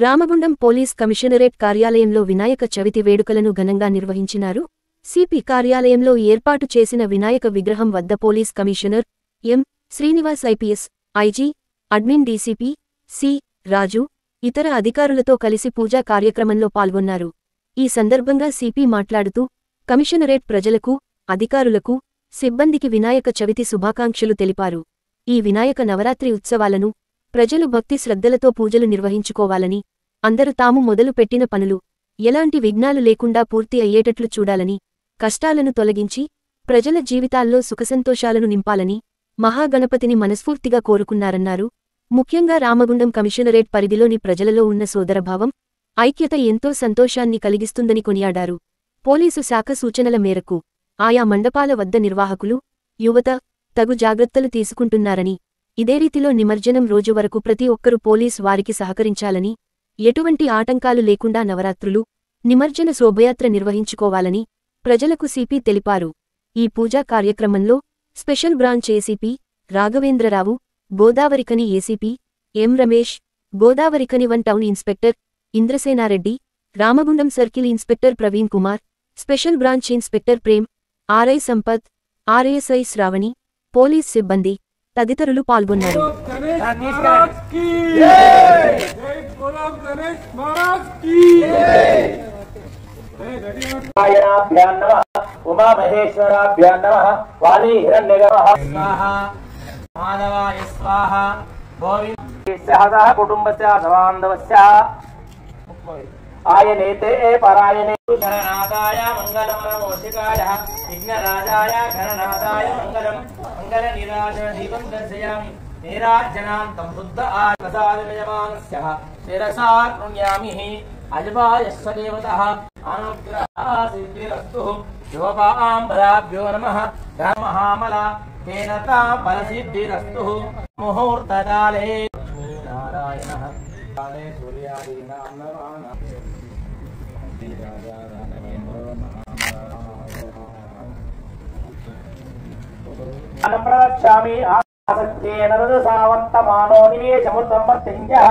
Ramagundam police commissionerate కార్యాలయంలో వినాయక చవితి వేడుకలను ఘనంగా నిర్వహించినారు. సిపి కార్యాలయంలో ఏర్పాటు చేసిన వినాయక విగ్రహం వద్ద police commissioner M. Srinivas IPS, IG, admin DCP C. Raju, ఇతర అధికారులతో కలిసి పూజా కార్యక్రమంలో పాల్గొన్నారు. ఈ సందర్భంగా సిపి మాట్లాడుతూ, కమిషనరేట్ ప్రజలకు, అధికారులకు, సిబ్బందికి వినాయక చవితి శుభాకాంక్షలు తెలిపారు. ఈ వినాయక నవరాత్రి ఉత్సవాలను ప్రజలు భక్తి శ్రద్ధలతో పూజలు నిర్వహించుకోవాలని, అందరూ తాము మొదలు పెట్టిన పనులు ఎలాంటి విఘ్నాలు లేకుండా పూర్తి అయ్యేటట్లు చూడాలని, కష్టాలను తొలగించి ప్రజల జీవితాల్లో సుఖసంతోషాలను నింపాలని మహాగణపతిని మనస్ఫూర్తిగా కోరుకున్నారన్నారు. ముఖ్యంగా రామగుండం కమిషనరేట్ పరిధిలోని ప్రజలలో ఉన్న సోదరభావం, ఐక్యత ఎంతో సంతోషాన్ని కలిగిస్తుందని కొనియాడారు. పోలీసు శాఖ సూచనల మేరకు ఆయా మండపాల వద్ద నిర్వాహకులు, యువత తగు జాగ్రత్తలు తీసుకుంటున్నారని, ఇదే రీతిలో నిమజ్జనం రోజు వరకు ప్రతి ఒక్కరూ పోలీస్ వారికి సహకరించాలని, ఎటువంటి ఆటంకాలు లేకుండా నవరాత్రులు, నిమజ్జన శోభయాత్ర నిర్వహించుకోవాలని ప్రజలకు సిపి తెలిపారు. ఈ పూజా కార్యక్రమంలో special branch ACP Raghavendra Rao, Godavarikhani ACP M. Ramesh, Godavarikhani 1 town inspector Indrasena Reddy, Ramagundam circle inspector Praveen Kumar, special branch inspector Prem, RI Sampath, RASI Sravani, police సిబ్బంది తదితరులు పాల్గొన్నారు. उमा महेश्वराभ्यां नमः वाली हिरण्यगर्भः स्वाहा माधवाय स्वाहा गोविन्दस्य कुटुम्बस्य सबान्धवस्य आयनेते परायणे गणनाथाय मङ्गलं नमोऽशिकाय विघ्नराजाय गणनाथाय मङ्गलं मङ्गलनीराजनदीपं दर्शयामि नीराजनान्तं बुद्ध आप्रसादयमानस्य शिरसा कृण्यामि अजवायस्व देवतः अनुग्रहसिद्धिरस्तु योपां पदाभ्यो नमः धर्महामला तेन तापरसिद्धिरस्तु मुहूर्तकाले नारायणः काले सूर्यादीनां नमः प्रवक्ष्यामि आसक्तेन रजसावर्तमानो निवेशमृतं वर्तिञ्जः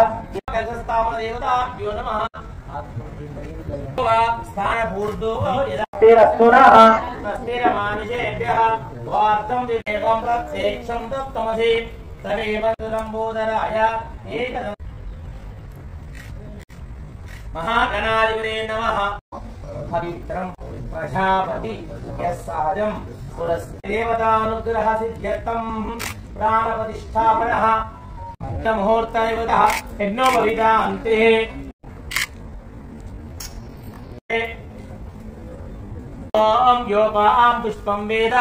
देवताभ्यो नमः स्थानपूर्दो यदास्तिरस्तुनः तस्तिरमानुषेभ्यः वार्तं विवेकं प्रत्यक्षं दत्तमसि तदेव लम्बोदराय एकदं महागणाधिपते नमः पवित्रं प्रजापति यस्साजं पुरस्देवतानुग्रहसिद्ध्यर्थं प्राणप्रतिष्ठापनः मुहूर्तदेवतः यज्ञो भवितान्ते ओम योपां पुष्पं वेद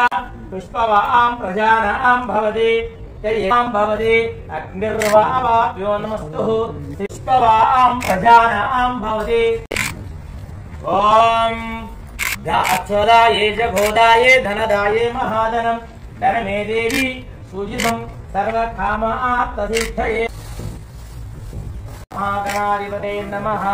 पुष्पवां प्रजानां भवति तयें भवति अग्निर्वावाभ्यो नमस्तु पुष्पवां प्रजानां भवति ओम अक्षराये च घोदाये धनदाये महाधनं धनमे देवी सुजितं सर्वकामार्थसिद्धये महागणाधिपते नमः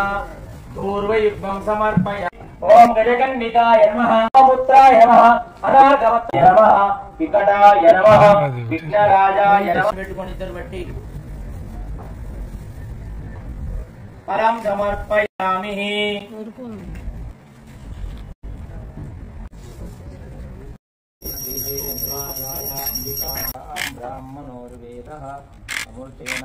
पूर्वयुग्मं समर्पयामि ओम गजकन्निकाय नमः पुत्राय नमः अनागमत्य नमः विकटाय नमः विघ्नराजाय नमः पेट्टुकोनिद्दरु परं समर्पयामि ब्राह्मणोर्वेदः अमूर्तेन